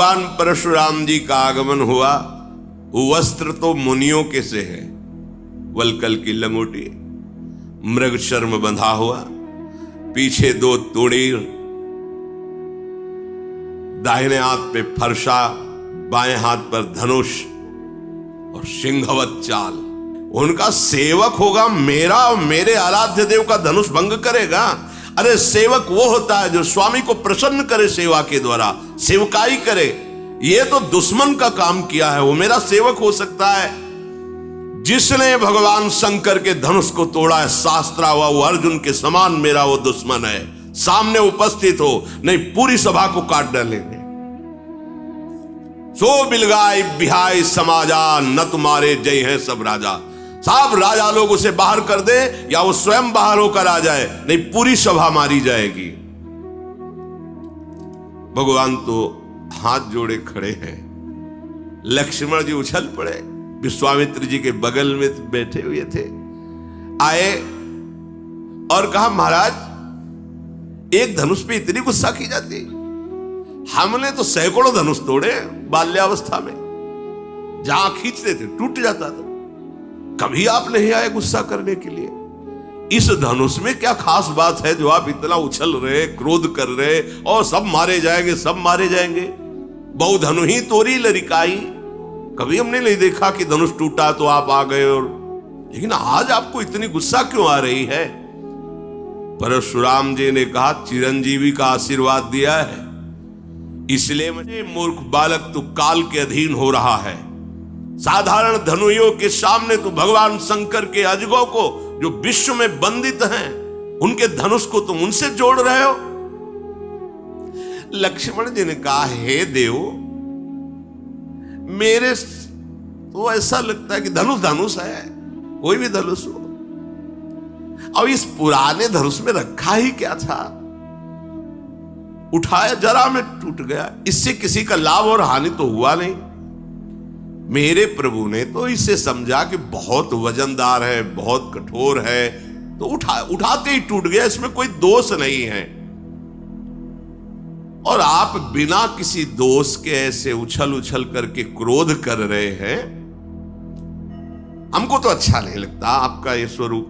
भगवान परशुराम जी का आगमन हुआ। वस्त्र तो मुनियों के से है, वलकल की लंगोटी, मृग शर्म बंधा हुआ, पीछे 2 तोड़ीर, दाहिने हाथ पे फरसा, बाएं हाथ पर धनुष और सिंहवत चाल। उनका सेवक होगा मेरा और मेरे आराध्य देव का धनुष भंग करेगा? अरे सेवक वो होता है जो स्वामी को प्रसन्न करे, सेवा के द्वारा सेवकाई करे। ये तो दुश्मन का काम किया है, वो मेरा सेवक हो सकता है? जिसने भगवान शंकर के धनुष को तोड़ा है, शास्त्रा हुआ, वो अर्जुन के समान मेरा वो दुश्मन है। सामने उपस्थित हो, नहीं पूरी सभा को काट डालेंगे। सो बिलगाई बिहाई समाजा, न तुम्हारे जय है सब राजा। सब राजा लोग उसे बाहर कर दे या वो स्वयं बाहर होकर आ जाए, नहीं पूरी सभा मारी जाएगी। भगवान तो हाथ जोड़े खड़े हैं। लक्ष्मण जी उछल पड़े, विश्वामित्र जी के बगल में बैठे हुए थे, आए और कहा महाराज एक धनुष पे इतनी गुस्सा की जाती? हमने तो सैकड़ों धनुष तोड़े बाल्यावस्था में, जहां खींचते थे टूट जाता था। कभी आप नहीं आए गुस्सा करने के लिए? इस धनुष में क्या खास बात है जो आप इतना उछल रहे, क्रोध कर रहे, और सब मारे जाएंगे, सब मारे जाएंगे? बहु धनु ही तोरी लरिकाई। कभी हमने नहीं देखा कि धनुष टूटा तो आप आ गए, और लेकिन आज आपको इतनी गुस्सा क्यों आ रही है? परशुराम जी ने कहा चिरंजीवी का आशीर्वाद दिया है, इसलिए मुझे मूर्ख बालक तू काल के अधीन हो रहा है। साधारण धनुयों के सामने तो भगवान शंकर के अजगों को जो विश्व में बंदित हैं, उनके धनुष को तुम उनसे जोड़ रहे हो। लक्ष्मण जी ने कहा हे देव, मेरे तो ऐसा लगता है कि धनुष धनुष है, कोई भी धनुष हो। अब इस पुराने धनुष में रखा ही क्या था? उठाया जरा में टूट गया, इससे किसी का लाभ और हानि तो हुआ नहीं। मेरे प्रभु ने तो इसे समझा कि बहुत वजनदार है, बहुत कठोर है, तो उठाते ही टूट गया, इसमें कोई दोष नहीं है। और आप बिना किसी दोष के ऐसे उछल उछल करके क्रोध कर रहे हैं, हमको तो अच्छा नहीं लगता आपका ये स्वरूप।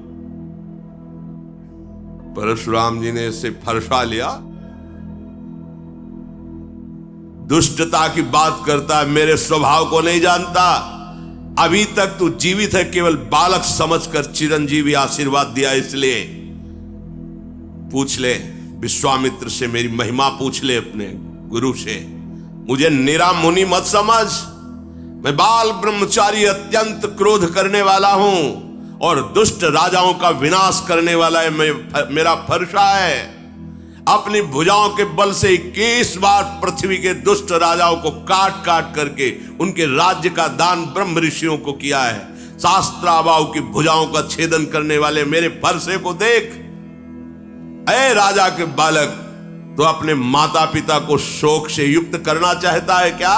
परशुराम जी ने इसे फरसा लिया। दुष्टता की बात करता है, मेरे स्वभाव को नहीं जानता। अभी तक तू जीवित है केवल बालक समझकर चिरंजीवी आशीर्वाद दिया, इसलिए पूछ ले विश्वामित्र से, मेरी महिमा पूछ ले अपने गुरु से। मुझे निरा मुनि मत समझ, मैं बाल ब्रह्मचारी अत्यंत क्रोध करने वाला हूं और दुष्ट राजाओं का विनाश करने वाला है मेरा फरसा है। अपनी भुजाओं के बल से 21 बार पृथ्वी के दुष्ट राजाओं को काट काट करके उनके राज्य का दान ब्रह्म ऋषियों को किया है। शास्त्राबाऊ की भुजाओं का छेदन करने वाले मेरे फरसे को देख। ऐ राजा के बालक, तो अपने माता पिता को शोक से युक्त करना चाहता है क्या?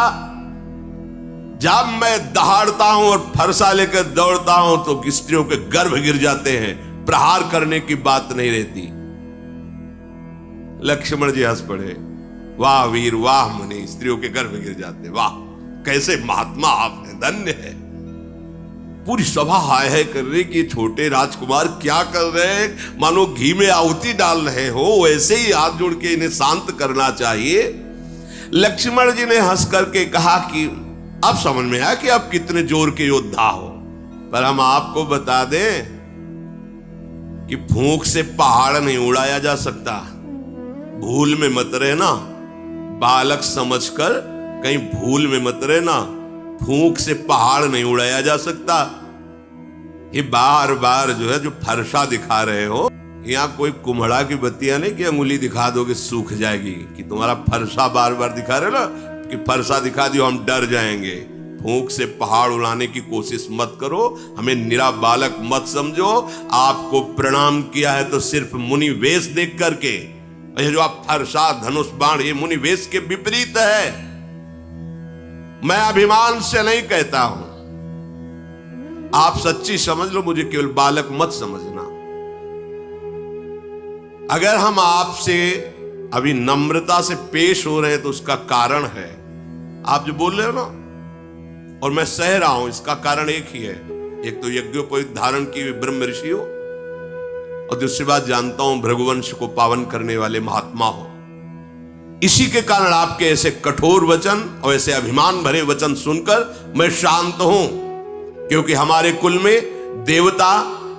जब मैं दहाड़ता हूं और फरसा लेकर दौड़ता हूं तो स्त्रियों के गर्भ गिर जाते हैं, प्रहार करने की बात नहीं रहती। लक्ष्मण जी हंस पड़े, वाह वीर वाह मुनि, स्त्रियों के गर्भ गिर जाते, वाह कैसे महात्मा आप हैं, धन्य है। पूरी सभा हाय है कर रही कि छोटे राजकुमार क्या कर रहे हैं, मानो घी में आहुति डाल रहे हो, वैसे ही हाथ जोड़ के इन्हें शांत करना चाहिए। लक्ष्मण जी ने हंस करके कहा कि अब समझ में आया कि आप कितने जोर के योद्धा हो, पर हम आपको बता दें कि फूंक से पहाड़ नहीं उड़ाया जा सकता। भूल में मत रहना, बालक समझकर कहीं भूल में मत रहना। फूंक से पहाड़ नहीं उड़ाया जा सकता। ये बार बार जो है जो फरसा दिखा रहे हो, यहां कोई कुम्हड़ा की बत्तियां नहीं कि अंगुली दिखा दोगे सूख जाएगी, कि तुम्हारा फरसा बार बार दिखा रहे हो ना, कि फरसा दिखा दियो हम डर जाएंगे। फूंक से पहाड़ उड़ाने की कोशिश मत करो, हमें निरा बालक मत समझो। आपको प्रणाम किया है तो सिर्फ मुनि वेश देख करके। ये जो आप फरसा धनुष बाण, ये मुनि वेश के विपरीत है। मैं अभिमान से नहीं कहता हूं, आप सच्ची समझ लो, मुझे केवल बालक मत समझना। अगर हम आपसे अभी नम्रता से पेश हो रहे हैं तो उसका कारण है आप जो बोल रहे हो ना, और मैं सह रहा हूं, इसका कारण एक ही है। एक तो यज्ञोपवीत धारण की ब्रह्म ऋषि हो, और दूसरी बात जानता हूं भृगुवंश को पावन करने वाले महात्मा हो। इसी के कारण आपके ऐसे कठोर वचन और ऐसे अभिमान भरे वचन सुनकर मैं शांत हूं, क्योंकि हमारे कुल में देवता,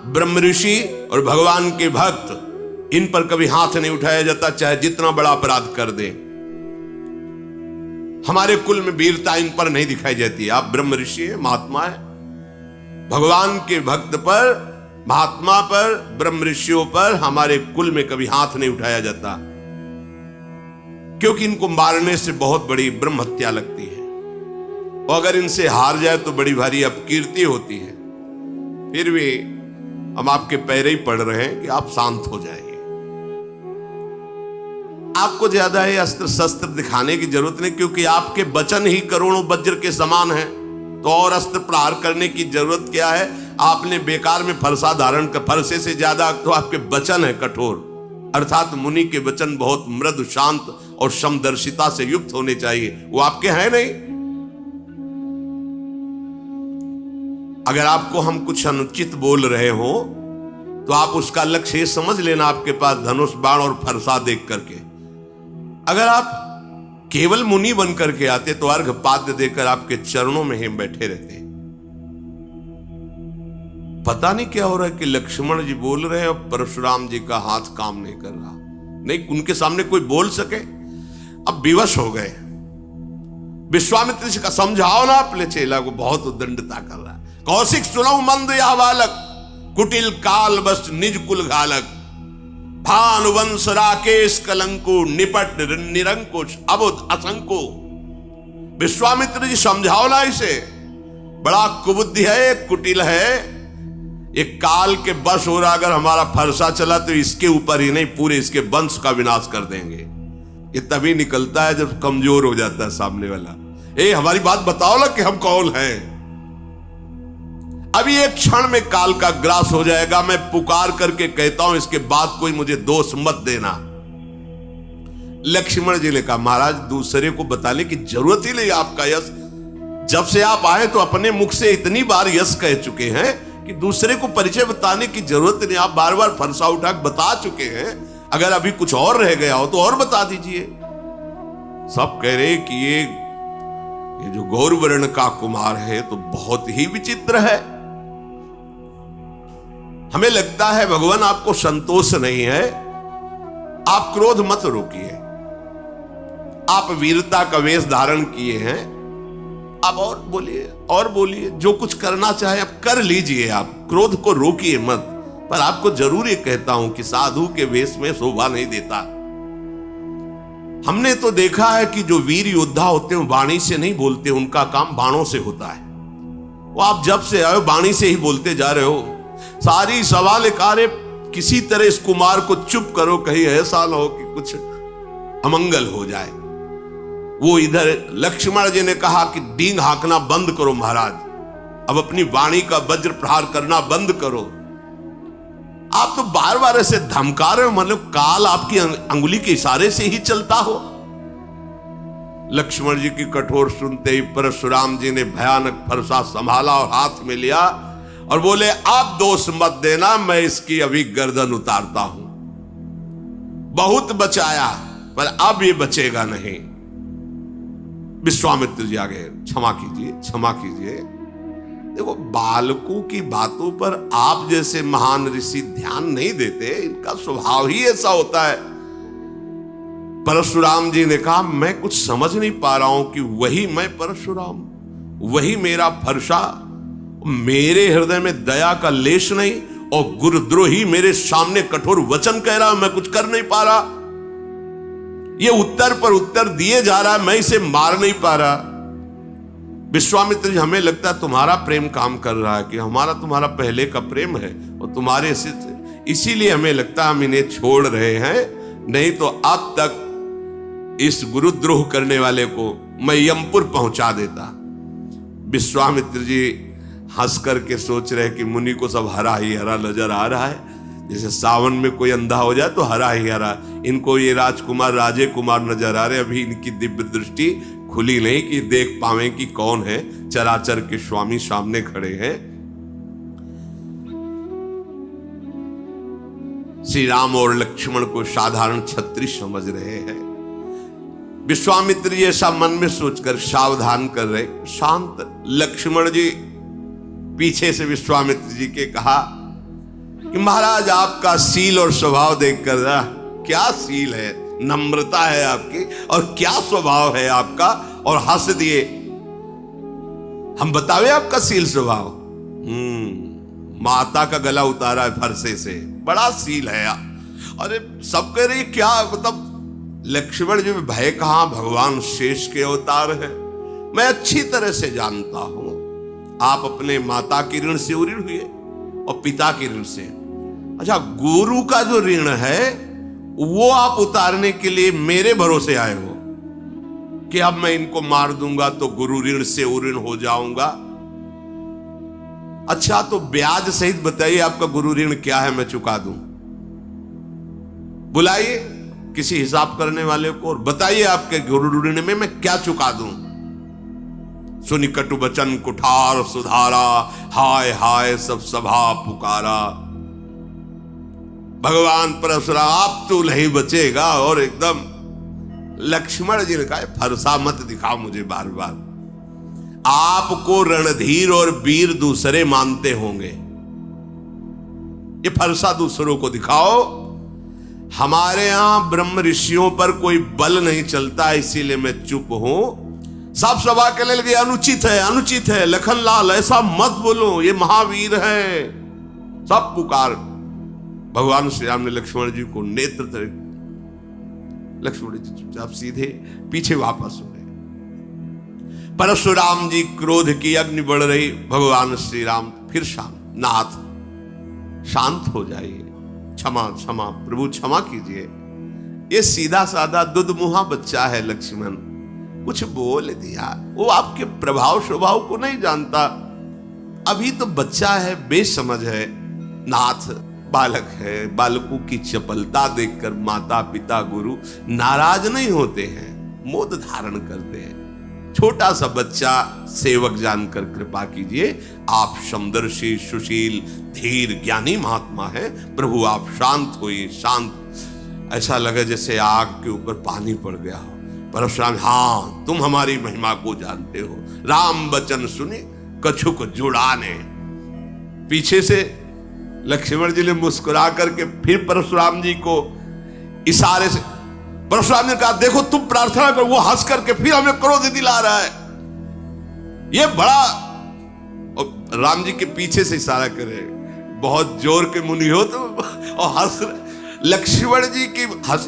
ब्रह्म ऋषि और भगवान के भक्त, इन पर कभी हाथ नहीं उठाया जाता, चाहे जितना बड़ा अपराध कर दे। हमारे कुल में वीरता इन पर नहीं दिखाई जाती। आप ब्रह्म ऋषि है, महात्मा है, भगवान के भक्त पर, महात्मा पर, ब्रह्म ऋषियों पर हमारे कुल में कभी हाथ नहीं उठाया जाता, क्योंकि इनको मारने से बहुत बड़ी ब्रह्म हत्या लगती है, और अगर इनसे हार जाए तो बड़ी भारी अपकीर्ति होती है। फिर भी हम आपके पैर ही पड़ रहे हैं कि आप शांत हो जाइए। आपको ज्यादा है अस्त्र शस्त्र दिखाने की जरूरत नहीं, क्योंकि आपके वचन ही करोड़ों वज्र के समान हैं, तो और अस्त्र प्रहार करने की जरूरत क्या है। आपने बेकार में फरसा धारण कर, फरसे से ज्यादा तो आपके वचन है कठोर, अर्थात मुनि के वचन बहुत मृदु, शांत और समदर्शिता से युक्त होने चाहिए। वो आपके हैं नहीं। अगर आपको हम कुछ अनुचित बोल रहे हो तो आप उसका लक्ष्य ये समझ लेना, आपके पास धनुष, बाण और फरसा देख करके। अगर आप केवल मुनि बन करके आते तो अर्घ पाद्य देकर आपके चरणों में ही बैठे रहते। पता नहीं क्या हो रहा है कि लक्ष्मण जी बोल रहे हैं और परशुराम जी का हाथ काम नहीं कर रहा, नहीं उनके सामने कोई बोल सके। अब विवश हो गए। विश्वामित्र जी का समझाओ ना अपने चेला को, बहुत उद्दंडता कर रहा है। कौशिक सुनो मंद या बालक, कुटिल काल बस निज कुल घालक, भानुवंश राकेश कलंको, निपट निरंकुश अबुद असंको। विश्वामित्र जी समझाओ ना इसे, बड़ा कुबुद्धि है, कुटिल है, एक काल के बस हो रहा। अगर हमारा फरसा चला तो इसके ऊपर ही नहीं, पूरे इसके वंश का विनाश कर देंगे। ये तभी निकलता है जब कमजोर हो जाता है सामने वाला। हमारी बात बताओ ना कि हम कौन हैं। अभी एक क्षण में काल का ग्रास हो जाएगा। मैं पुकार करके कहता हूं, इसके बाद कोई मुझे दोष मत देना। लक्ष्मण जी ने कहा, महाराज दूसरे को बताने की जरूरत ही नहीं। आपका यश, जब से आप आए तो अपने मुख से इतनी बार यश कह चुके हैं कि दूसरे को परिचय बताने की जरूरत नहीं। आप बार बार फरसा उठा बता चुके हैं। अगर अभी कुछ और रह गया हो तो और बता दीजिए। सब कह रहे कि ये जो गौरवर्ण का कुमार है तो बहुत ही विचित्र है। हमें लगता है भगवान आपको संतोष नहीं है। आप क्रोध मत रोकिए। आप वीरता का वेश धारण किए हैं, आप और बोलिए, और बोलिए। जो कुछ करना चाहे आप कर लीजिए। आप क्रोध को रोकिए मत। पर आपको जरूर ये कहता हूं कि साधु के वेश में शोभा नहीं देता। हमने तो देखा है कि जो वीर योद्धा होते हैं वाणी से नहीं बोलते, उनका काम बाणों से होता है। वो आप जब से आए वाणी से ही बोलते जा रहे हो। सारी सवाल कार्य किसी तरह इस कुमार को चुप करो, कहीं ऐसा ना हो कि कुछ अमंगल हो जाए। वो इधर लक्ष्मण जी ने कहा कि डींग हाँकना बंद करो महाराज, अब अपनी वाणी का वज्र प्रहार करना बंद करो। आप तो बार बार ऐसे धमका रहे हो, मतलब काल आपकी अंगुली के इशारे से ही चलता हो। लक्ष्मण जी की कठोर सुनते ही परशुराम जी ने भयानक फरसा संभाला और हाथ में लिया और बोले, आप दोष मत देना, मैं इसकी अभी गर्दन उतारता हूं। बहुत बचाया पर अब ये बचेगा नहीं। विश्वामित्र जी आ गए, क्षमा कीजिए, क्षमा कीजिए। देखो, बालकों की बातों पर आप जैसे महान ऋषि ध्यान नहीं देते, इनका स्वभाव ही ऐसा होता है। परशुराम जी ने कहा, मैं कुछ समझ नहीं पा रहा हूं कि वही मैं परशुराम, वही मेरा फरसा, मेरे हृदय में दया का लेश नहीं, और गुरुद्रोही मेरे सामने कठोर वचन कह रहा, मैं कुछ कर नहीं पा रहा। ये उत्तर पर उत्तर दिए जा रहा है, मैं इसे मार नहीं पा रहा। विश्वामित्र जी, हमें लगता है तुम्हारा प्रेम काम कर रहा है, कि हमारा तुम्हारा पहले का प्रेम है और तुम्हारे से, इसीलिए हमें लगता है हम इन्हें छोड़ रहे हैं, नहीं तो अब तक इस गुरुद्रोह करने वाले को मैं यमपुर पहुंचा देता। विश्वामित्र जी हंस करके सोच रहे कि मुनि को सब हरा ही हरा नजर आ रहा है, जैसे सावन में कोई अंधा हो जाए तो हरा ही हरा। इनको ये राजकुमार राजे कुमार नजर आ रहे, अभी इनकी दिव्य दृष्टि खुली नहीं कि देख पावे कि कौन है, चराचर के स्वामी सामने खड़े हैं। श्री राम और लक्ष्मण को साधारण छत्री समझ रहे हैं। विश्वामित्र जी ऐसा मन में सोचकर सावधान कर रहे, शांत। लक्ष्मण जी पीछे से विश्वामित्र जी के कहा कि महाराज आपका सील और स्वभाव देखकर, क्या सील है, नम्रता है आपकी, और क्या स्वभाव है आपका, और हंस दिए। हम बतावे आपका सील स्वभाव? माता का गला उतारा है फरसे से, बड़ा सील है। अरे सब कह रही क्या, मतलब लक्ष्मण जी में भय कहां, भगवान शेष के अवतार है। मैं अच्छी तरह से जानता हूं आप अपने माता के ऋण से ऋण हुए और पिता के ऋण से। अच्छा, गुरु का जो ऋण है वो आप उतारने के लिए मेरे भरोसे आए हो कि अब मैं इनको मार दूंगा तो गुरु ऋण से ऋण हो जाऊंगा। अच्छा, तो ब्याज सहित बताइए आपका गुरु ऋण क्या है, मैं चुका दूं। बुलाइए किसी हिसाब करने वाले को और बताइए आपके गुरु ऋण में मैं क्या चुका दूं। सुनि कटु बचन कुठार सुधारा, हाय हाय सब सभा पुकारा। भगवान परशुराम आप तो नहीं बचेगा। और एकदम लक्ष्मण जी ने कहा फरसा मत दिखाओ मुझे बार बार, आपको रणधीर और वीर दूसरे मानते होंगे, ये फरसा दूसरों को दिखाओ। हमारे यहां ब्रह्म ऋषियों पर कोई बल नहीं चलता, इसीलिए मैं चुप हूं। सब सभा के लिए लगे अनुचित है, अनुचित है, लखनलाल ऐसा मत बोलो, ये महावीर है। सब पुकार। भगवान श्री राम ने लक्ष्मण जी को नेत्र तरे, लक्ष्मण जी चुपचाप सीधे पीछे वापस हो गए। परशुराम जी क्रोध की अग्नि बढ़ रही। भगवान श्री राम फिर शांत, नाथ शांत हो जाइए, क्षमा क्षमा प्रभु क्षमा कीजिए। ये सीधा साधा दुधमुहा बच्चा है लक्ष्मण, कुछ बोल दिया, वो आपके प्रभाव स्वभाव को नहीं जानता, अभी तो बच्चा है, बेसमझ है। नाथ बालक है, बालकों की चपलता देखकर माता पिता गुरु नाराज नहीं होते हैं, मोद धारण करते हैं। छोटा सा बच्चा सेवक जानकर कृपा कीजिए। आप समदर्शी सुशील धीर ज्ञानी महात्मा है, प्रभु आप शांत होइए, शांत। ऐसा लगे जैसे आग के ऊपर पानी पड़ गया हो। परशुराम, हाँ तुम हमारी महिमा को जानते हो। राम वचन सुने कछुक जुड़ाने। पीछे से लक्ष्मण जी ने मुस्कुरा करके फिर परशुराम जी को इशारे से, परशुराम ने कहा देखो तुम प्रार्थना करो। वो हंस करके फिर हमें क्रोध दिला रहा है। ये बड़ा, और राम जी के पीछे से इशारा करे, बहुत जोर के मुनि हो तो, और हंस लक्ष्मण जी की हंस,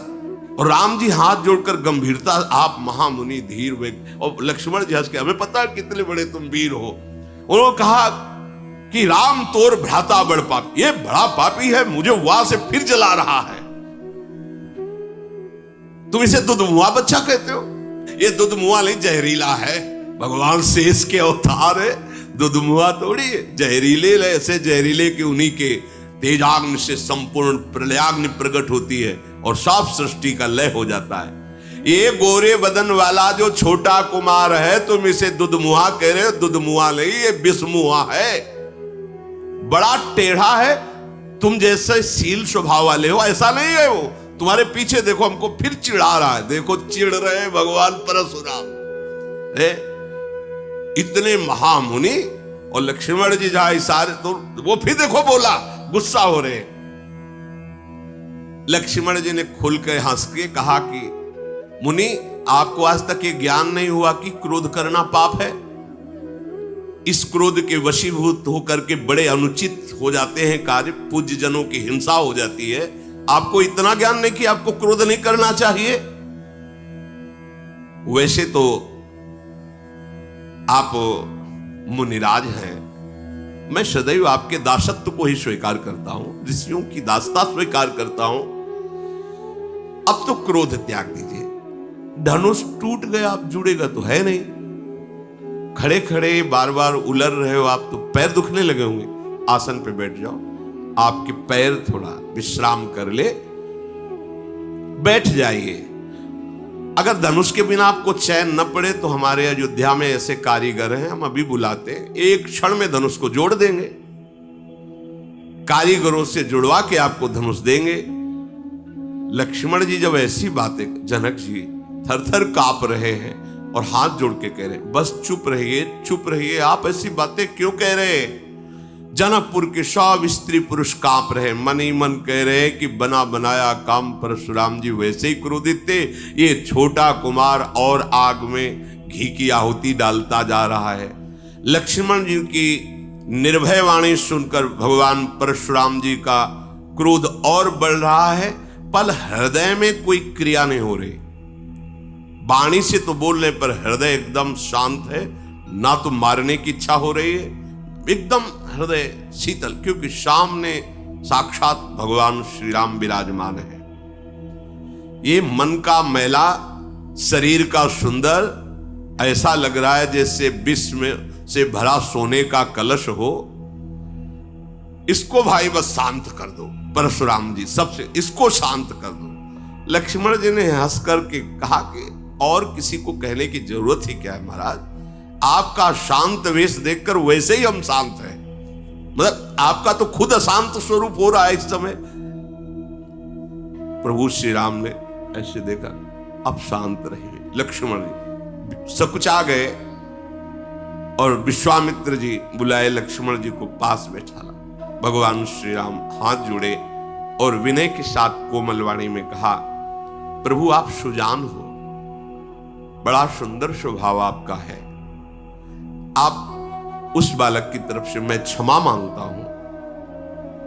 और राम जी हाथ जोड़कर गंभीरता, आप महामुनि धीर वेग। और लक्ष्मण जी हंस के, हमें पता है कितने बड़े तुम वीर हो। उन्होंने कहा कि राम तोर भ्राता बड़ पापी, ये बड़ा पापी है, मुझे वहां से फिर जला रहा है। तुम इसे दुधमुआ बच्चा कहते हो? ये दुधमुआ नहीं, जहरीला है। भगवान शेष के अवतार है, दुधमुआ थोड़ी है। जहरीले ऐसे जहरीले कि उन्हीं के तेजाग्नि से संपूर्ण प्रलयाग्नि प्रकट होती है और सब सृष्टि का लय हो जाता है। ये गोरे बदन वाला जो छोटा कुमार है, तुम इसे दुधमुआ कह रहे हो? दुधमुआ नहीं, ये विषमुआ है, बड़ा टेढ़ा है। तुम जैसे सील स्वभाव वाले हो ऐसा नहीं है वो। तुम्हारे पीछे देखो, हमको फिर चिढ़ा रहा है। देखो चिढ़ रहे हैं भगवान परशुराम, इतने महामुनि, और लक्ष्मण जी जहां इशारे, तो वो फिर देखो बोला, गुस्सा हो रहे। लक्ष्मण जी ने खुल के हंस के कहा कि मुनि, आपको आज तक ये ज्ञान नहीं हुआ कि क्रोध करना पाप है। इस क्रोध के वशीभूत होकर के बड़े अनुचित हो जाते हैं कार्य, पूज्य जनों की हिंसा हो जाती है। आपको इतना ज्ञान नहीं कि आपको क्रोध नहीं करना चाहिए। वैसे तो आप मुनिराज हैं, मैं सदैव आपके दासत्व को ही स्वीकार करता हूं, ऋषियों की दासता स्वीकार करता हूं। अब तो क्रोध त्याग दीजिए। धनुष टूट गया, आप जुड़ेगा तो है नहीं। खड़े खड़े बार बार उलर रहे हो आप, तो पैर दुखने लगे होंगे। आसन पे बैठ जाओ, आपके पैर थोड़ा विश्राम कर ले, बैठ जाइए। अगर धनुष के बिना आपको चैन न पड़े तो हमारे अयोध्या में ऐसे कारीगर हैं, हम अभी बुलाते हैं, एक क्षण में धनुष को जोड़ देंगे, कारीगरों से जुड़वा के आपको धनुष देंगे। लक्ष्मण जी जब ऐसी बातें, जनक जी थर थर कांप रहे हैं और हाथ जोड़ के कह रहे हैं, बस चुप रहिए, चुप रहिए, आप ऐसी बातें क्यों कह रहे हैं? जनकपुर के सब स्त्री पुरुष कांप रहे, मन ही मन कह रहे कि बना बनाया काम परशुराम जी वैसे ही क्रोधित थे, ये छोटा कुमार और आग में घी की आहुति डालता जा रहा है। लक्ष्मण जी की निर्भय वाणी सुनकर भगवान परशुराम जी का क्रोध और बढ़ रहा है, पर हृदय में कोई क्रिया नहीं हो रही। वाणी से तो बोलने पर हृदय एकदम शांत है, ना तो मारने की इच्छा हो रही है, एकदम हृदय शीतल, क्योंकि सामने साक्षात भगवान श्री राम विराजमान है। ये मन का मैला, शरीर का सुंदर, ऐसा लग रहा है जैसे विश्व में से भरा सोने का कलश हो। इसको भाई बस शांत कर दो, परशुराम जी सबसे इसको शांत कर दो। लक्ष्मण जी ने हंस करके कहा कि और किसी को कहने की जरूरत ही क्या है महाराज, आपका शांत वेश देखकर वैसे ही हम शांत हैं, मतलब आपका तो खुद अशांत स्वरूप हो रहा है इस समय। प्रभु श्री राम ने ऐसे देखा, अब शांत रहिए। लक्ष्मण जी सकुचा गए और विश्वामित्र जी बुलाए, लक्ष्मण जी को पास बैठाला। भगवान श्री राम हाथ जोड़े और विनय के साथ कोमल वाणी में कहा, प्रभु आप सुजान हो, बड़ा सुंदर स्वभाव आपका है, आप उस बालक की तरफ से मैं क्षमा मांगता हूं।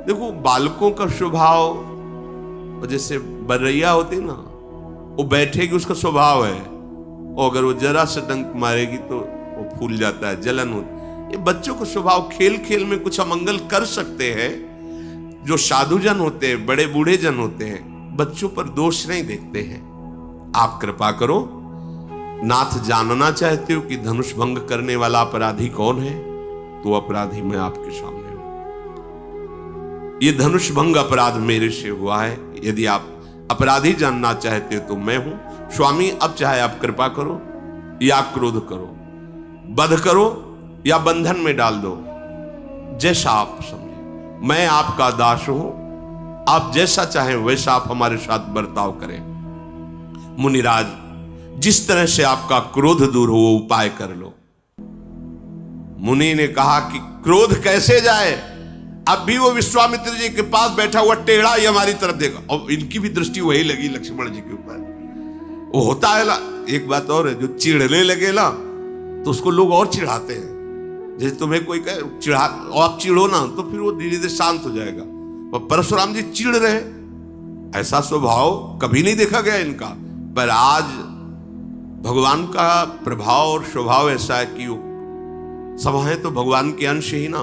देखो बालकों का स्वभाव जैसे बरैया होती ना, वो बैठेगी उसका स्वभाव है, और अगर वो जरा से डंक मारेगी तो वो फूल जाता है, जलन होती। ये बच्चों का स्वभाव, खेल खेल में कुछ अमंगल कर सकते हैं। जो साधुजन होते हैं, बड़े बूढ़े जन होते हैं, बच्चों पर दोष नहीं देखते हैं। आप कृपा करो, नाथ जानना चाहते हो कि धनुष भंग करने वाला अपराधी कौन है, तो अपराधी मैं आपके सामने हूं। ये धनुष भंग अपराध मेरे से हुआ है, यदि आप अपराधी जानना चाहते हो तो मैं हूं। स्वामी अब चाहे आप कृपा करो या क्रोध करो, वध करो या बंधन में डाल दो, जैसा आप समझे। मैं आपका दास हूं, आप जैसा चाहें वैसा आप हमारे साथ बर्ताव करें। मुनिराज, जिस तरह से आपका क्रोध दूर हो वो उपाय कर लो। मुनि ने कहा कि क्रोध कैसे जाए? अब भी वो विश्वामित्र जी के पास बैठा हुआ टेढ़ा ही हमारी तरफ देखा, और इनकी भी दृष्टि वही लगी लक्ष्मण जी के ऊपर। वो होता है ना, एक बात और है, जो चिढ़ने लगे ना तो उसको लोग और चिढ़ाते हैं। जैसे तुम्हें कोई कहे चिढ़ा, और आप चिढ़ो ना तो फिर वो धीरे धीरे शांत हो जाएगा। और परशुराम जी चिढ़ रहे, ऐसा स्वभाव कभी नहीं देखा गया इनका, पर आज भगवान का प्रभाव और स्वभाव ऐसा है कि सभाएं तो भगवान के अंश ही ना,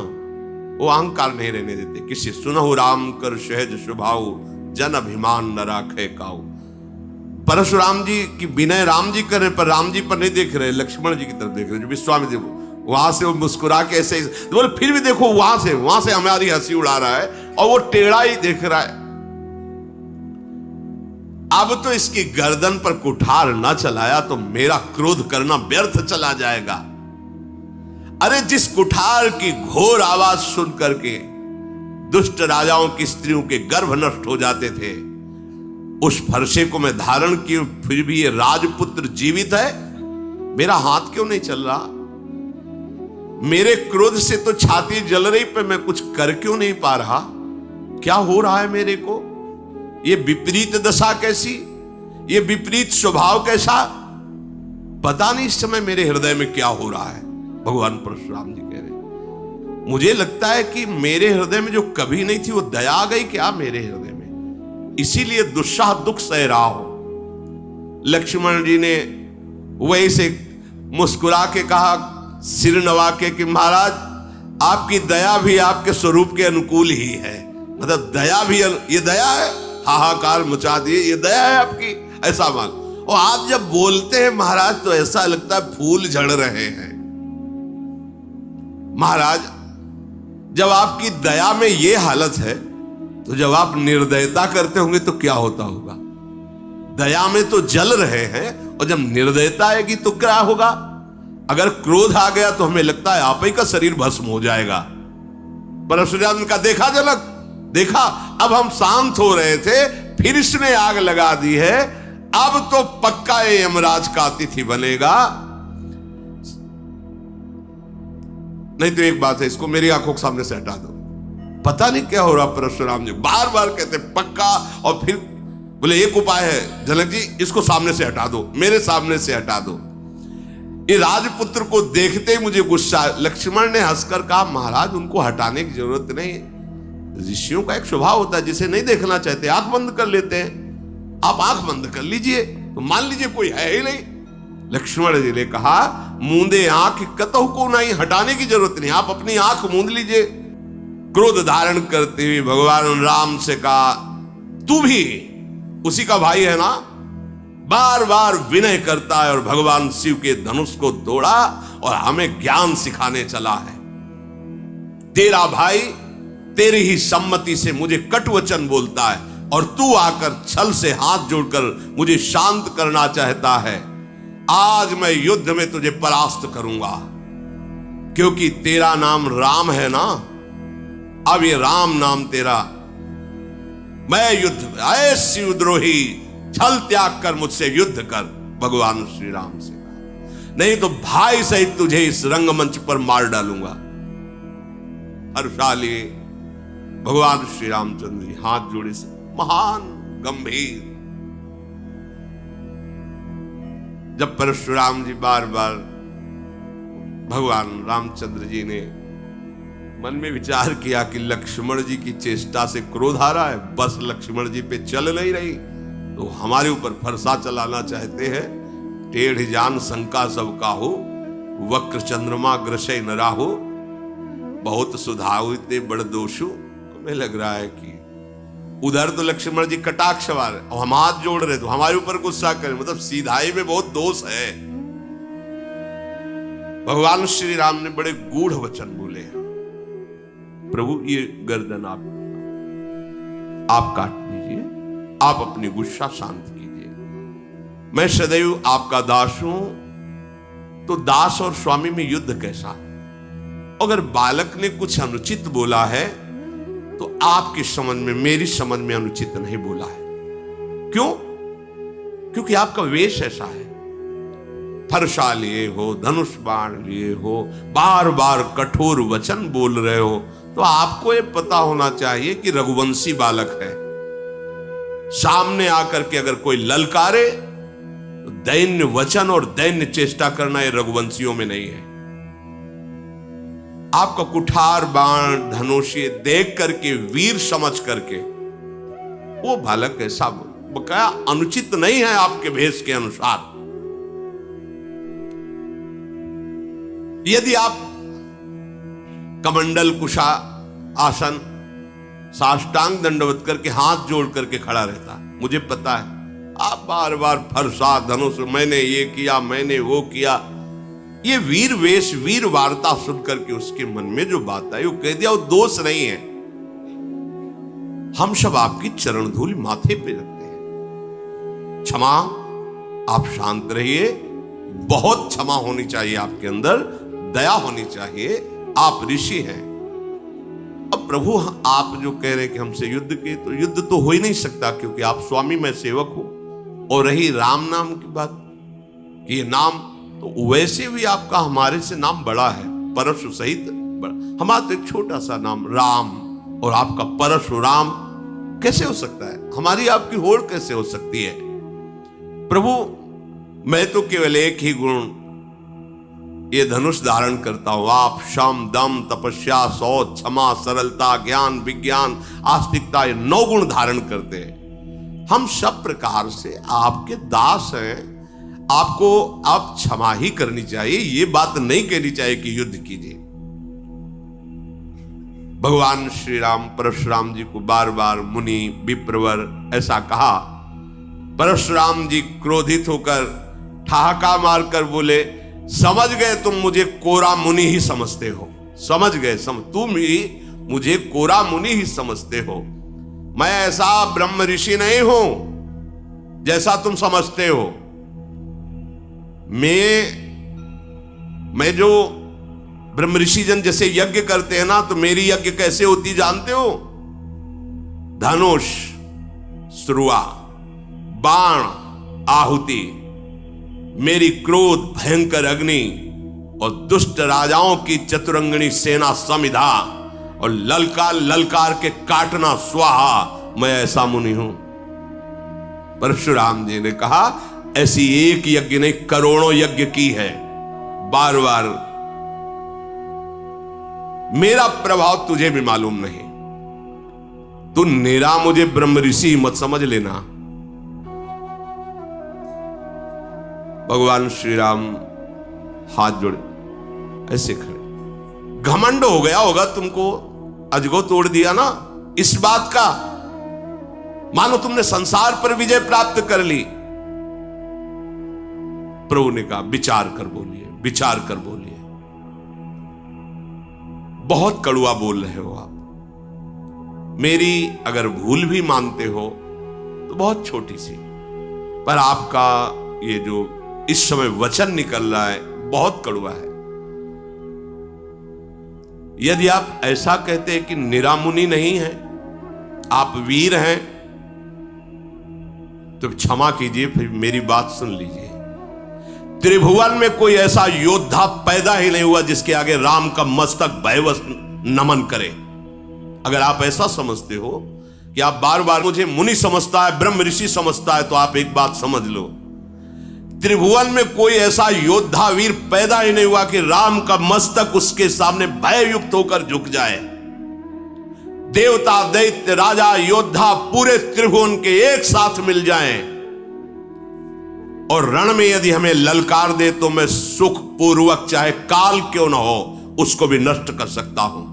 वो अहंकार नहीं रहने देते। किसी सुनहु राम कर सहज स्वभाव, जन अभिमान न राखे काऊ। परशुराम जी की विनय राम जी कर रहे, पर राम जी पर नहीं देख रहे, लक्ष्मण जी की तरफ देख रहे। जो विश्वामित्र वहां से वो मुस्कुरा के ऐसे बोले, फिर भी देखो वहां से हमारी हंसी उड़ा रहा है और वो टेढ़ा ही देख रहा है। अब तो इसकी गर्दन पर कुठार ना चलाया तो मेरा क्रोध करना व्यर्थ चला जाएगा। अरे जिस कुठार की घोर आवाज सुन करके दुष्ट राजाओं की स्त्रियों के गर्भ नष्ट हो जाते थे, उस फरसे को मैं धारण किए, फिर भी ये राजपुत्र जीवित है, मेरा हाथ क्यों नहीं चल रहा? मेरे क्रोध से तो छाती जल रही, पर मैं कुछ कर क्यों नहीं पा रहा? क्या हो रहा है मेरे को? ये विपरीत दशा कैसी, ये विपरीत स्वभाव कैसा? पता नहीं इस समय मेरे हृदय में क्या हो रहा है। भगवान परशुराम जी कह रहे, मुझे लगता है कि मेरे हृदय में जो कभी नहीं थी वो दया आ गई क्या मेरे हृदय में, इसीलिए दुस्साह दुख सह रहा हो। लक्ष्मण जी ने वही से मुस्कुरा के कहा, सिर नवा के कि महाराज आपकी दया भी आपके स्वरूप के अनुकूल ही है। मतलब दया भी, ये दया है, हाहाकार मचा दिए, ये दया है आपकी, ऐसा मान। और आप जब बोलते हैं महाराज तो ऐसा लगता है फूल झड़ रहे हैं। महाराज जब आपकी दया में ये हालत है तो जब आप निर्दयता करते होंगे तो क्या होता होगा? दया में तो जल रहे हैं और जब निर्दयता आएगी तो क्या होगा? अगर क्रोध आ गया तो हमें लगता है आप ही का शरीर भस्म हो जाएगा। परशुराम ने कहा, देखा जनक, देखा, अब हम शांत हो रहे थे, फिर इसने आग लगा दी है, अब तो पक्का ये यमराज का अतिथि बनेगा। नहीं तो एक बात है, इसको मेरी आंखों के सामने से हटा दो। पता नहीं क्या हो रहा, परशुराम जी बार बार कहते पक्का, और फिर बोले एक उपाय है जनक जी, इसको सामने से हटा दो, मेरे सामने से हटा दो। ये राजपुत्र को देखते ही मुझे गुस्सा। लक्ष्मण ने हंसकर कहा, महाराज उनको हटाने की जरूरत नहीं। ऋषियों का एक स्वभाव होता है, जिसे नहीं देखना चाहते आंख बंद कर लेते हैं। आप आंख बंद कर लीजिए तो मान लीजिए कोई है ही नहीं। लक्ष्मण जी ने कहा, मूंदे आंख कतहु को नहीं, हटाने की जरूरत नहीं, आप अपनी आंख मूंद लीजिए। क्रोध धारण करते हुए भगवान राम से कहा, तू भी उसी का भाई है ना? बार बार विनय करता है और भगवान शिव के धनुष को तोड़ा और हमें ज्ञान सिखाने चला है। तेरा भाई तेरी ही सम्मति से मुझे कटुवचन बोलता है और तू आकर छल से हाथ जोड़कर मुझे शांत करना चाहता है। आज मैं युद्ध में तुझे परास्त करूंगा, क्योंकि तेरा नाम राम है ना। अब ये राम नाम तेरा, मैं युद्ध, ऐ शिवद्रोही, छल त्याग कर मुझसे युद्ध कर, भगवान श्री राम से कहा, नहीं तो भाई सहित तुझे इस रंगमंच पर मार डालूंगा। हर्षाली भगवान श्री रामचंद्र जी हाथ जोड़े से महान गंभीर। जब परशुराम जी बार बार, भगवान रामचंद्र जी ने मन में विचार किया कि लक्ष्मण जी की चेष्टा से क्रोध आ रहा है, बस लक्ष्मण जी पे चल नहीं रही, तो हमारे ऊपर फरसा चलाना चाहते हैं। टेढ़ जान शंका सब काहू, वक्र चंद्रमा ग्रसै न राहु, बहुत सुधाऊ ते बड़ दोषु। हमें लग रहा है कि उधर तो लक्ष्मण जी कटाक्ष वाले और हम हाथ जोड़ रहे तो हमारे ऊपर गुस्सा करें, मतलब सीधाई में बहुत दोष है। भगवान श्री राम ने बड़े गूढ़ वचन बोले, प्रभु ये गर्दन आप काट दीजिए, आप अपनी गुस्सा शांत कीजिए। मैं सदैव आपका दास हूं, तो दास और स्वामी में युद्ध कैसा? अगर बालक ने कुछ अनुचित बोला है तो आपकी समझ में, मेरी समझ में अनुचित नहीं बोला है। क्यों? क्योंकि आपका वेश ऐसा है। फरसा लिए हो, धनुष बाण लिए हो, बार बार कठोर वचन बोल रहे हो, तो आपको यह पता होना चाहिए कि रघुवंशी बालक है। सामने आकर के अगर कोई ललकारे तो दैन्य वचन और दैन्य चेष्टा करना ये रघुवंशियों में नहीं है। आपका कुठार बाण धनुषी देख करके, वीर समझ करके वो बालक ऐसा बकाया अनुचित नहीं है आपके भेष के अनुसार। यदि आप कमंडल कुशा आसन साष्टांग दंडवत करके हाथ जोड़ करके खड़ा रहता, मुझे पता है आप बार बार फरसा धनुष, मैंने ये किया, मैंने वो किया, ये वीर वेश वीर वार्ता सुन करके उसके मन में जो बात आई वो कह दिया, वो दोष नहीं है। हम सब आपकी चरण धूल माथे पे रखते हैं। क्षमा, आप शांत रहिए, बहुत क्षमा होनी चाहिए आपके अंदर, दया होनी चाहिए, आप ऋषि हैं। अब प्रभु आप जो कह रहे हैं कि हमसे युद्ध के, तो युद्ध तो हो ही नहीं सकता, क्योंकि आप स्वामी मैं सेवक हूं। और रही राम नाम की बात, ये नाम तो वैसे भी आपका हमारे से नाम बड़ा है, परशु सहित बड़ा। हमारा तो एक छोटा सा नाम राम और आपका परशुराम कैसे हो सकता है? हमारी आपकी होड़ कैसे हो सकती है? प्रभु मैं तो केवल एक ही गुण ये धनुष धारण करता हूं, आप शम दम तपस्या शौच क्षमा सरलता ज्ञान विज्ञान आस्तिकता, ये 9 गुण धारण करते हैं। हम सब प्रकार से आपके दास हैं, आपको आप क्षमा ही करनी चाहिए, ये बात नहीं कहनी चाहिए कि युद्ध कीजिए। भगवान श्री राम परशुराम जी को बार बार मुनि विप्रवर ऐसा कहा। परशुराम जी क्रोधित होकर ठहाका मारकर बोले, समझ गए तुम मुझे कोरा मुनि ही समझते हो, समझ गए, तुम ही मुझे कोरा मुनि ही समझते हो। मैं ऐसा ब्रह्म ऋषि नहीं हूं जैसा तुम समझते हो। मैं जो ब्रह्म ऋषि जन जैसे यज्ञ करते हैं ना, तो मेरी यज्ञ कैसे होती जानते हो? धनुष, श्रुआ, बाण, आहुति, मेरी क्रोध भयंकर अग्नि और दुष्ट राजाओं की चतुरंगणी सेना समिधा और ललकार ललकार के काटना स्वाहा, मैं ऐसा मुनि हूं। परशुराम जी ने कहा ऐसी एक यज्ञ ने करोड़ों यज्ञ की है, बार बार। मेरा प्रभाव तुझे भी मालूम नहीं, तू निरा मुझे ब्रह्म ऋषि मत समझ लेना। भगवान श्री राम हाथ जोड़े ऐसे खड़े, घमंड हो गया होगा तुमको, अजगो तोड़ दिया ना इस बात का, मानो तुमने संसार पर विजय प्राप्त कर ली। प्रभु ने कहा विचार कर बोलिए, विचार कर बोलिए। बहुत कड़वा बोल रहे हो आप, मेरी अगर भूल भी मानते हो तो बहुत छोटी सी, पर आपका ये जो इस समय वचन निकल रहा है बहुत कड़वा है। यदि आप ऐसा कहते हैं कि निरामुनि नहीं है, आप वीर हैं, तो क्षमा कीजिए, फिर मेरी बात सुन लीजिए। त्रिभुवन में कोई ऐसा योद्धा पैदा ही नहीं हुआ जिसके आगे राम का मस्तक भयवश नमन करे। अगर आप ऐसा समझते हो कि आप बार बार मुझे मुनि समझता है, ब्रह्म ऋषि समझता है, तो आप एक बात समझ लो, त्रिभुवन में कोई ऐसा योद्धा वीर पैदा ही नहीं हुआ कि राम का मस्तक उसके सामने भययुक्त होकर झुक जाए। देवता, दैत्य, राजा, योद्धा पूरे त्रिभुवन के एक साथ मिल जाएं और रण में यदि हमें ललकार दे तो मैं सुख पूर्वक, चाहे काल क्यों ना हो, उसको भी नष्ट कर सकता हूं।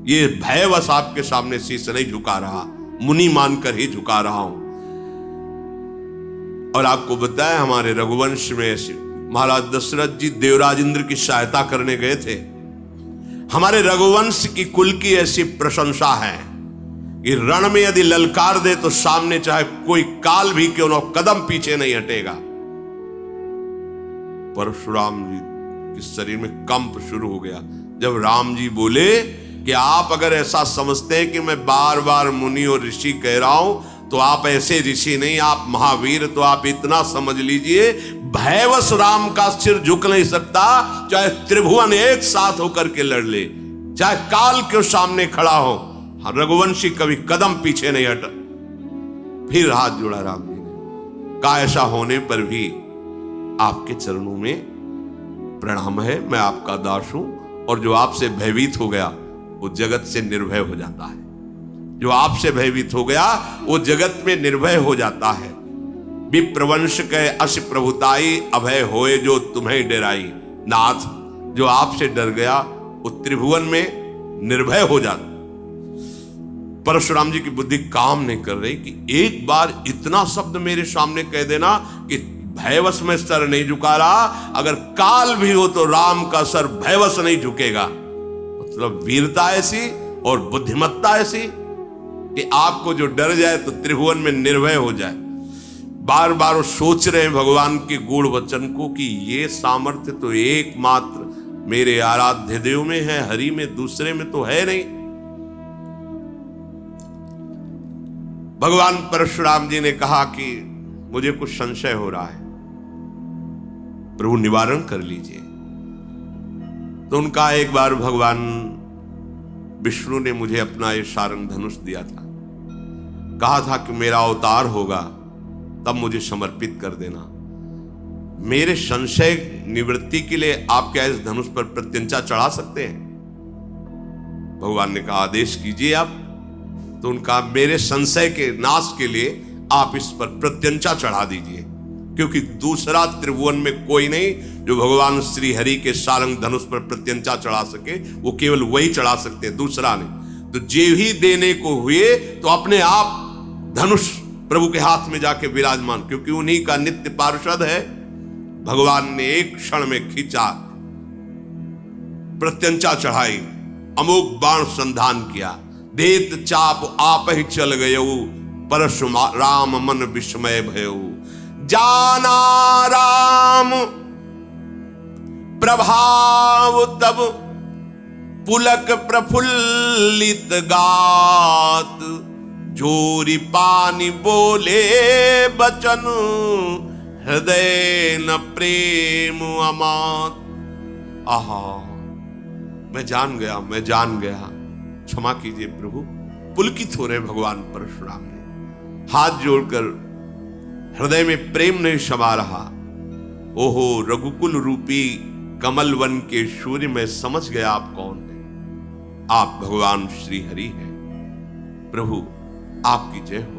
ये भयवश आपके सामने शीश नहीं झुका रहा, मुनि मानकर ही झुका रहा हूं। और आपको बताया हमारे रघुवंश में ऐसे महाराज दशरथ जी देवराज इंद्र की सहायता करने गए थे। हमारे रघुवंश की कुल की ऐसी प्रशंसा है कि रण में यदि ललकार दे तो सामने चाहे कोई काल भी क्यों ना, कदम पीछे नहीं हटेगा। परशुराम जी के शरीर में कंप शुरू हो गया जब राम जी बोले कि आप अगर ऐसा समझते हैं कि मैं बार बार मुनि और ऋषि कह रहा हूं, तो आप ऐसे ऋषि नहीं, आप महावीर। तो आप इतना समझ लीजिए, भयवश राम का सिर झुक नहीं सकता, चाहे त्रिभुवन एक साथ होकर के लड़ ले, चाहे काल के सामने खड़ा हो, रघुवंशी कभी कदम पीछे नहीं हटा। फिर हाथ जोड़ा राम जी ने कहा ऐसा होने पर भी आपके चरणों में प्रणाम है, मैं आपका दास हूं, और जो आपसे भयभीत हो गया वो जगत से निर्भय हो जाता है। जो आपसे भयभीत हो गया वो जगत में निर्भय हो जाता है। विप्रवंश के अश प्रभुताई अभय होए जो तुम्हें डराई। नाथ, जो आपसे डर गया वो त्रिभुवन में निर्भय हो जाता। परशुराम जी की बुद्धि काम नहीं कर रही कि एक बार इतना शब्द मेरे सामने कह देना कि भयवश में सर नहीं झुका रहा, अगर काल भी हो तो राम का सर भयवश नहीं झुकेगा। मतलब वीरता ऐसी और बुद्धिमत्ता ऐसी कि आपको जो डर जाए तो त्रिभुवन में निर्भय हो जाए। बार बार वो सोच रहे हैं भगवान के गूढ़ वचन को कि ये सामर्थ्य तो एकमात्र मेरे आराध्य देव में है, हरि में, दूसरे में तो है नहीं। भगवान परशुराम जी ने कहा कि मुझे कुछ संशय हो रहा है, प्रभु निवारण कर लीजिए। तो उनका एक बार भगवान विष्णु ने मुझे अपना ये सारंग धनुष दिया था, कहा था कि मेरा अवतार होगा तब मुझे समर्पित कर देना। मेरे संशय निवृत्ति के लिए आप क्या इस धनुष पर प्रत्यंचा चढ़ा सकते हैं? भगवान ने कहा आदेश कीजिए आप। तो उनका मेरे संशय के नाश के लिए आप इस पर प्रत्यंचा चढ़ा दीजिए, क्योंकि दूसरा त्रिभुवन में कोई नहीं जो भगवान श्री हरि के सारंग धनुष पर प्रत्यंचा चढ़ा सके, वो केवल वही चढ़ा सकते, दूसरा नहीं। तो जे ही देने को हुए तो अपने आप धनुष प्रभु के हाथ में जाके विराजमान, क्योंकि उन्हीं का नित्य पार्षद है। भगवान ने एक क्षण में खींचा, प्रत्यंचा चढ़ाई, अमोघ बाण संधान किया, देत चाप आप ही चल गयऊ, परशुराम मन विस्मय भयऊ। जाना राम प्रभाव तब पुलक प्रफुल्लित गात, जोरी पानी बोले बचन, हृदय न प्रेम अमात। आहा, मैं जान गया, क्षमा कीजिए प्रभु। पुलकित हो रहे भगवान परशुराम ने, हाथ जोड़कर हृदय में प्रेम नहीं समा रहा। ओहो, रघुकुल रूपी कमल वन के सूर्य में समझ गया आप कौन है। आप भगवान श्री हरि हैं। प्रभु आपकी जय हो।